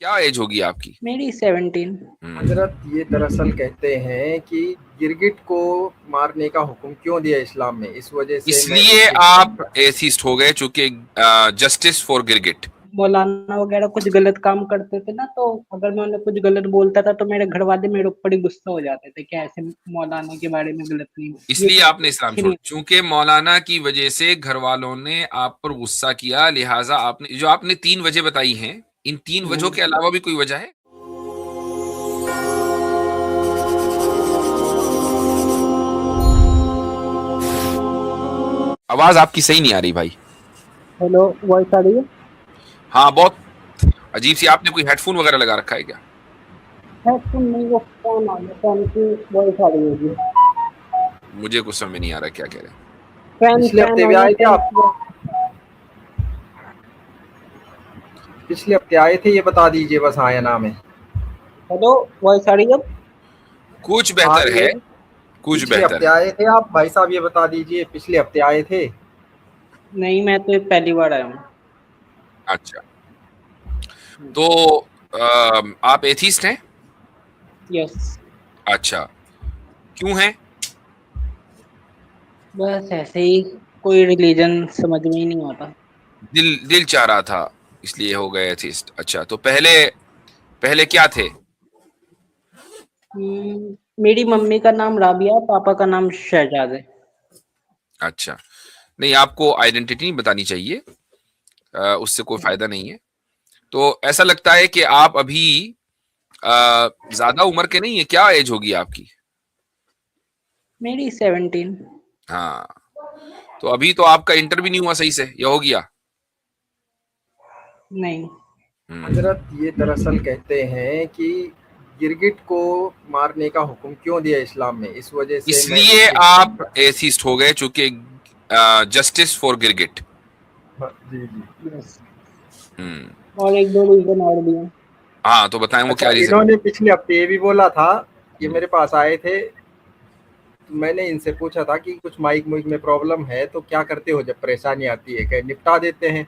क्या एज होगी आपकी? मेरी 17। हजरत, ये दरअसल कहते हैं कि गिरगिट को मारने का हुक्म क्यों दिया इस्लाम में, इस वजह से मैं इसलिए एथीस्ट आप बन गया। एथिस्ट हो गए, चूंकि जस्टिस फॉर गिरगिट। मौलाना वगैरह कुछ गलत काम करते थे ना, तो अगर मैं उन्हें कुछ गलत बोलता था तो मेरे घर वाले मेरे ऊपर ही गुस्सा हो जाते थे कि ऐसे मौलाना के बारे में गलत नहीं, ये इसलिए आपने इस्लाम अच्छी छोड़, नहीं। चूंकि मौलाना की वजह से घर वालों ने आप पर गुस्सा किया, लिहाजा आपने जो आपने 3 वजह बताई हैं, इन 3 वजहों के अलावा भी कोई वजह है? आवाज आपकी सही नहीं आ रही भाई। हेलो, वॉइस आ रही है? हाँ, बहुत अजीब सी। आपने कोई हेडफोन वगैरह लगा रखा है क्या? हेडफोन नहीं, वो फोन आ गया, फोन की वॉइस आ रही होगी। मुझे कुछ समझ में नहीं आ रहा क्या कह रहे हैं। फैन पिछले फैन हफ्ते भी ऑन है, आए थे फैन आप? की पिछले हफ्ते आए थे, ये बता दीजिए बस, हाँ या ना में। हेलो, वॉइस आ रही है अब? कुछ आ बेहतर रही है, है। कुछ पिछले बेहतर हफ्ते है। आए थे आप भाई साहब, ये बता दीजिए पिछले हफ्ते आए थे? नहीं, मैं तो पहली बार आया हूँ। अच्छा, तो आप एथीस्ट हैं? यस। अच्छा, क्यों हैं? बस ऐसे ही, कोई रिलीजन समझ में ही नहीं आता। दिल दिल चाह रहा था, इसलिए हो गए एथीस्ट। अच्छा, तो पहले पहले क्या थे? मेरी मम्मी का नाम राबिया, पापा का नाम शहजाद है। अच्छा, नहीं, आपको आइडेंटिटी नहीं बतानी चाहिए, उससे कोई फायदा नहीं है। तो ऐसा लगता है कि आप अभी ज्यादा उम्र के नहीं है। क्या एज होगी आपकी? मेरी 17। हाँ, तो अभी तो आपका इंटर भी नहीं हुआ सही से, या हो गया? नहीं। हम्म। हजरत, ये दरअसल कहते हैं कि गिरगिट को मारने का हुक्म क्यों दिया इस्लाम में, इस वजह से मैं इसलिए एथीस्ट बन आप गया। एथिस्ट हो गए, चूंकि जस्टिस फॉर गिरगिट। हाँ, जी जी। यस। हम्म। और एक दो रीजन और भी हैं। हाँ, तो बताएं वो अच्छा, क्या रीजन है? इन्होंने पिछले हफ्ते ये भी बोला था, ये हम्म। मेरे पास आए थे, तो मैंने इनसे पूछा था कि कुछ माइक मुइक में प्रॉब्लम है तो क्या करते हो जब परेशानी आती है, क्या निपटा देते हैं?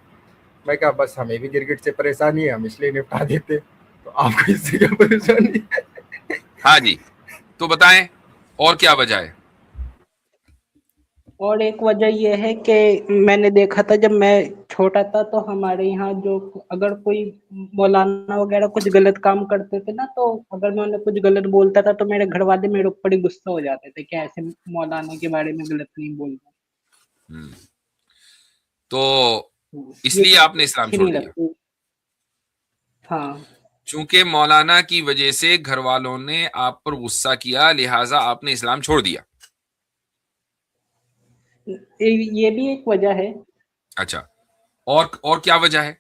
मैं कहा बस हमें भी गिरगिट से परेशानी है, हम इसलिए निपटा देते। तो आपको इससे क्या परेशानी है? हाँ जी, तो बताएं और क्या वजह है? और एक वजह ये है कि मैंने देखा था जब मैं छोटा था, तो हमारे यहाँ जो अगर कोई मौलाना वगैरह कुछ गलत काम करते थे ना, तो अगर मैं उन्हें कुछ गलत बोलता था तो मेरे घर वाले मेरे ऊपर ही गुस्सा हो जाते थे कि ऐसे मौलाना के बारे में गलत नहीं बोलना। हम्म। तो ये इसलिए आपने इस्लाम अच्छी छोड़ नहीं दिया, लगती। हाँ। चूंकि मौलाना की वजह से घर वालों ने आप पर गुस्सा किया, लिहाजा आपने इस्लाम छोड़ दिया। ये भी एक वजह है। अच्छा, और क्या वजह है?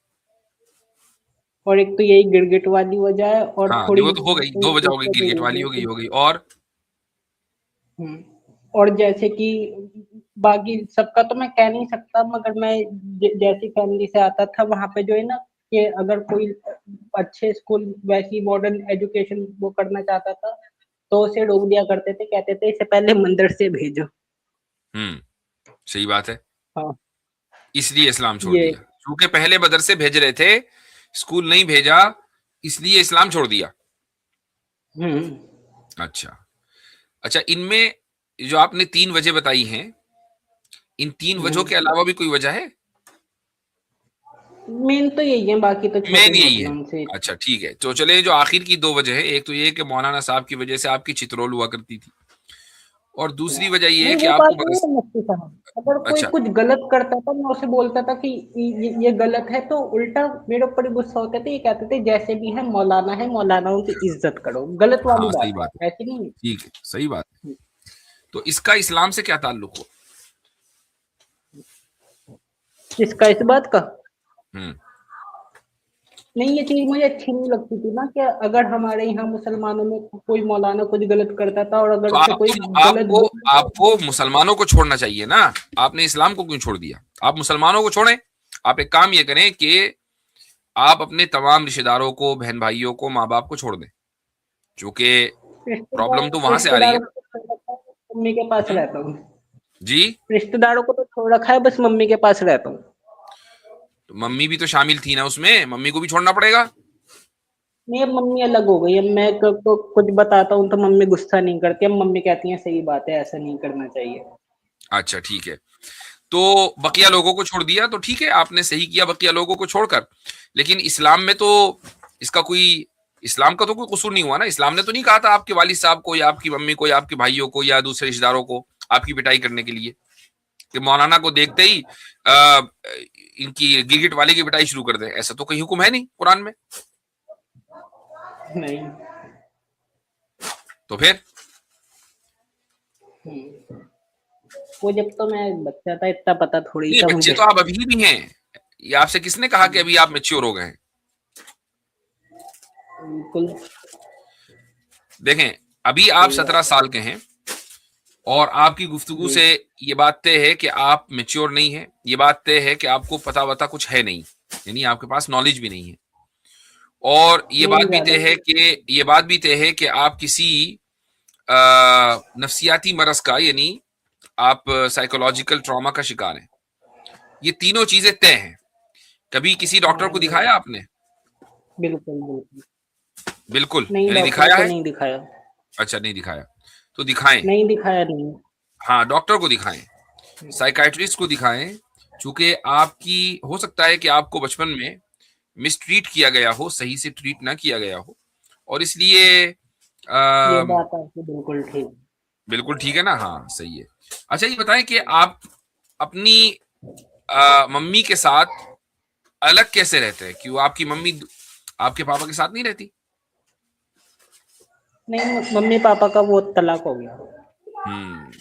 और एक तो यही गिरगिट वाली वजह है, और हाँ, नहीं, थोड़ी वो तो हो गई, 2 वजह हो गई, ऊपर गिरगिट वाली हो गई, और हुँ। और जैसे कि बाकी सबका तो मैं कह नहीं सकता, मगर मैं जैसी फैमिली से आता था वहाँ पे जो है ना, कि अगर कोई अच्छे स्कूल वैसी मॉडर्न एजुकेशन वो करना चाहता था, तो उसे रोक दिया करते थे, कहते थे इसे पहले मंदिर से भेजो। हम्म, सही बात है। हाँ। इसलिए इस्लाम छोड़ ये। दिया, क्योंकि पहले मदरसे भेज रहे थे, स्कूल नहीं भेजा, इसलिए इस्लाम छोड़ दिया। हम्म। अच्छा। अच्छा, इनमें जो आपने 3 वजह बताई हैं, इन 3 वजहों के हम्म। अलावा भी कोई वजह है? मेन तो यही है, बाकी तो छोटी मेन यही मोटी है। उनसे। अच्छा, ठीक है, तो चले, जो आखिर की 2 वजह है, एक तो ये कि मौलाना साहब की वजह से आपकी चित्रोल हुआ करती थी, और दूसरी वजह ये है नहीं, कि वो बात आपको नहीं है मुफ्ती साहब। अगर कोई अच्छा। कुछ गलत करता था, मैं उसे बोलता था कि ये गलत है, तो उल्टा मेरे ऊपर ही गुस्सा होते थे, ये कहते थे जैसे भी है मौलाना है, मौलानाओं की इज्जत करो। गलत वाली हाँ, सही बात बात है, ऐसी नहीं है। है, ठीक है, सही बात है। तो इसका इस्लाम से क्या ताल्लुक हो? इसका इस बात का हम्म। नहीं, ये चीज मुझे अच्छी नहीं लगती थी ना, कि अगर हमारे यहाँ मुसलमानों में कोई मौलाना कुछ गलत करता था और अगर तो उसे आप कोई तो गलत आपको बोले आपको तो मुसलमानों को छोड़ना चाहिए ना। आपने इस्लाम को क्यों छोड़ दिया? आप मुसलमानों को छोड़ें। आप एक काम ये करें कि आप अपने तमाम रिश्तेदारों को, बहन भाइयों को, माँ बाप को छोड़ दें, क्योंकि प्रॉब्लम तो वहां से आ रही है। रिश्तेदारों को तो छोड़ रखा है, मम्मी के पास हम्म, रहता हूँ। जी। रिश्तेदारों को तो छोड़ रखा है, बस मम्मी के पास रहता हूँ। तो मम्मी भी तो शामिल थी ना उसमें, मम्मी को भी छोड़ना पड़ेगा। नहीं, अब मम्मी अलग हो गई। अब मैं कुछ बताता हूँ तो मम्मी गुस्सा नहीं करती। अब मम्मी कहती है सही बात है, ऐसा नहीं करना चाहिए। अच्छा, ठीक है। तो बकिया लोगों को छोड़ दिया तो ठीक है, आपने सही किया बकिया लोगों को छोड़कर। लेकिन इस्लाम में तो इसका कोई, इस्लाम का तो कोई कसूर नहीं हुआ ना। इस्लाम ने तो नहीं कहा था आपके वालिद साहब को या आपकी मम्मी को या आपके भाइयों को या दूसरे रिश्तेदारों को आपकी पिटाई करने के लिए कि मौलाना को देखते ही इनकी गिरगिट वाले की पिटाई शुरू कर दे। ऐसा तो कोई हुक्म है नहीं कुरान में। नहीं। तो फिर वो जब तो मैं बच्चा था इतना पता थोड़ी नहीं, था बच्चे मुझे। तो आप अभी भी हैं। ये आपसे किसने कहा कि अभी आप मैच्योर हो गए हैं? बिल्कुल। देखें, अभी आप 17 साल के हैं और आपकी गुफ्तगू से ये बात तय है कि आप मैच्योर नहीं है। ये बात तय है कि आपको पता वता कुछ है नहीं, यानी आपके पास नॉलेज भी नहीं है। और ये नहीं बात भी ज्यादा। तय है कि आप किसी नफ्सियाती मरज का, यानी आप साइकोलॉजिकल ट्रॉमा का शिकार हैं। ये तीनों चीजें तय हैं। कभी किसी डॉक्टर को दिखाया आपने? बिल्कुल बिल्कुल। बिल्कुल, नहीं, यानी डॉक्टर दिखाया को है? नहीं दिखाया। अच्छा, नहीं दिखाया तो दिखाएं। नहीं दिखाया, नहीं। हाँ, डॉक्टर को दिखाएं, साइकाइट्रिस्ट को दिखाएं। चूंकि आपकी, हो सकता है कि आपको बचपन में मिसट्रीट किया गया हो, सही से ट्रीट ना किया गया हो, और इसलिए ये अम, बात आपकी बिल्कुल ठीक। बिल्कुल ठीक है ना? हाँ, सही है। अच्छा, ये बताएं कि आप अपनी मम्मी के साथ अलग कैसे रहते हैं? क्यों आपकी मम्मी आपके पापा के साथ नहीं रहती? नहीं, मम्मी पापा का वो तलाक हो गया। हम्म।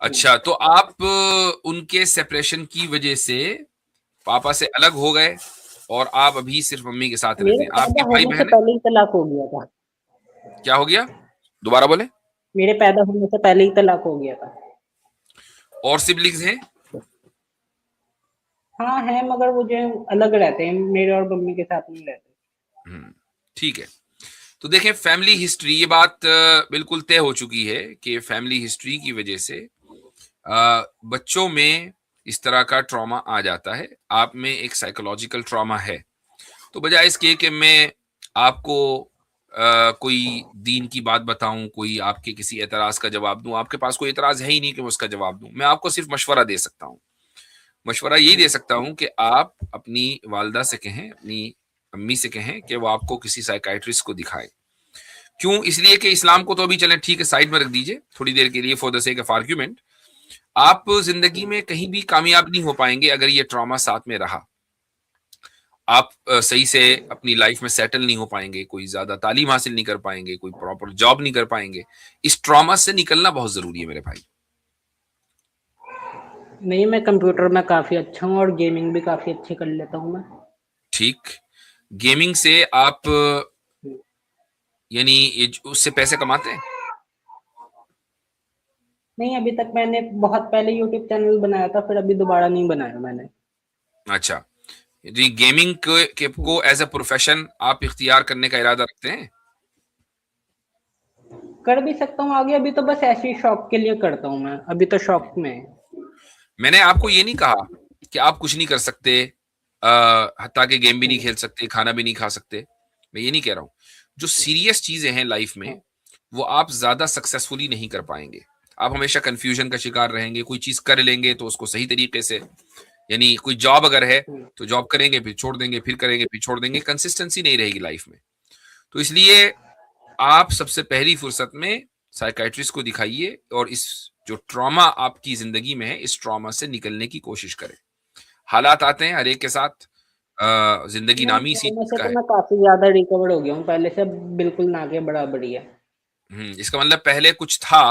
अच्छा, तो आप उनके सेपरेशन की वजह से पापा से अलग हो गए और आप अभी सिर्फ मम्मी के साथ रहते मेरे हैं। आपके पैदा भाई होने से बहन है? पहले ही तलाक हो गया था। क्या हो गया? दोबारा बोले। मेरे पैदा होने से पहले ही तलाक हो गया था। और सिबलिंग्स हैं? हाँ है, मगर वो जो है अलग रहते हैं, मेरे और मम्मी के साथ नहीं रहते। ठीक है। तो देखें, फैमिली हिस्ट्री, ये बात बिल्कुल तय हो चुकी है कि फैमिली हिस्ट्री की वजह से बच्चों में इस तरह का ट्रॉमा आ जाता है। आप में एक साइकोलॉजिकल ट्रॉमा है। तो बजाय इसके कि मैं आपको कोई दीन की बात बताऊं, कोई आपके किसी एतराज का जवाब दूं, आपके पास कोई एतराज है ही नहीं कि मैं उसका जवाब दूं। मैं आपको सिर्फ मशवरा दे सकता हूं। मशवरा यही दे सकता हूं कि आप अपनी वालदा से कहें, अपनी अम्मी से कहें कि वो आपको किसी साइकाइट्रिस्ट को दिखाए। क्यों? इसलिए कि इस्लाम को तो अभी चलें ठीक है, साइड में रख दीजिए थोड़ी देर के लिए, for the sake of argument. आप जिंदगी में कहीं भी कामयाब नहीं हो पाएंगे अगर ये ट्रॉमा साथ में रहा। आप सही से अपनी लाइफ में सेटल नहीं हो पाएंगे, कोई ज्यादा तालीम हासिल नहीं कर पाएंगे, कोई प्रॉपर जॉब नहीं कर पाएंगे। इस ट्रॉमा से निकलना बहुत जरूरी है मेरे भाई। नहीं, मैं कंप्यूटर में काफी अच्छा हूँ और गेमिंग भी काफी अच्छी कर लेता हूँ मैं। ठीक। गेमिंग से आप यानी उससे पैसे कमाते हैं? नहीं, अभी तक मैंने बहुत पहले यूट्यूब चैनल बनाया था, फिर अभी दोबारा नहीं बनाया मैंने। अच्छा, जी। गेमिंग को एज ए प्रोफेशन आप इख्तियार करने का इरादा रखते हैं? कर भी सकता हूँ आगे, अभी तो बस ऐसे ही शौक के लिए करता हूँ मैं, अभी तो शौक में है। मैंने आपको ये नहीं कहा कि आप कुछ नहीं कर सकते, हत्ता के गेम भी नहीं खेल सकते, खाना भी नहीं खा सकते। मैं ये नहीं कह रहा हूं। जो सीरियस चीजें हैं लाइफ में, वो आप ज्यादा सक्सेसफुली नहीं कर पाएंगे। आप हमेशा कंफ्यूजन का शिकार रहेंगे। कोई चीज कर लेंगे तो उसको सही तरीके से, यानी कोई जॉब अगर है तो जॉब करेंगे, फिर छोड़ देंगे, फिर करेंगे, फिर छोड़ देंगे। कंसिस्टेंसी नहीं रहेगी लाइफ में। तो इसलिए आप सबसे पहली फुर्सत में साइकाइट्रिस्ट को दिखाइए और इस जो ट्रॉमा आपकी जिंदगी में है, इस ट्रॉमा से निकलने की कोशिश करें। हालात आते हैं हर एक के साथ। जिंदगी नहीं, नामी सी ट्रॉमा चीज से का तो है। मैं काफी ज्यादा रिकवर हो गया हूँ, पहले से बिल्कुल ना के बराबरी है। इसका मतलब पहले कुछ था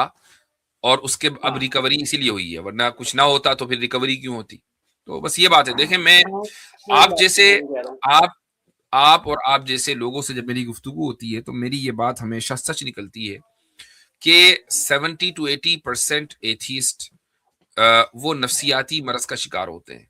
और उसके अब हाँ रिकवरी इसीलिए हुई है, वरना कुछ ना होता तो फिर रिकवरी क्यों होती? तो बस ये बात है। देखें, मैं हाँ, यही आप बात जैसे मैं कह रहा हूँ। आप आप और आप जैसे लोगों से जब मेरी गुफ्तगू होती है तो मेरी ये बात हमेशा सच निकलती है कि 70 to 80% एथीस्ट वो नफ्सियाती मरज का शिकार होते हैं,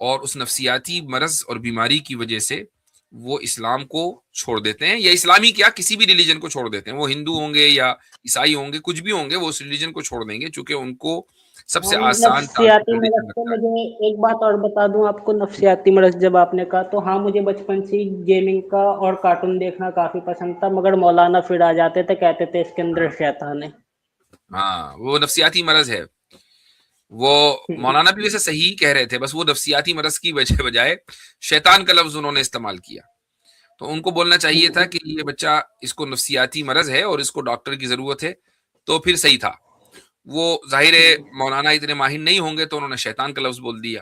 और उस नफ्सियाती मरज और बीमारी की वजह से वो इस्लाम को छोड़ देते हैं, या इस्लामी क्या, किसी भी रिलीजन को छोड़ देते हैं। वो हिंदू होंगे या ईसाई होंगे, कुछ भी होंगे, वो उस रिलीजन को छोड़ देंगे, क्योंकि उनको सबसे हाँ, आसान नफ्सियाती ट्रांसपोर्टेशन मरज से लगता है। मुझे एक बात और बता दूं आपको, नफ्सियाती मरज जब आपने कहा तो हाँ, मुझे बचपन से ही गेमिंग का और कार्टून देखना काफी पसंद था, मगर मौलाना फिर आ जाते थे, कहते थे इसके अंदर शैतान है। हाँ, वो नफ्सियाती मरज है। वो मौलाना भी वैसे सही कह रहे थे, बस वो नफ्सियाती मरज की वजह बजाय शैतान का लफ्ज उन्होंने इस्तेमाल किया। तो उनको बोलना चाहिए था कि ये बच्चा, इसको नफ्सियाती मरज है और इसको डॉक्टर की जरूरत है, तो फिर सही था। वो जाहिर है मौलाना इतने माहिर नहीं होंगे तो उन्होंने शैतान का लफ्ज बोल दिया।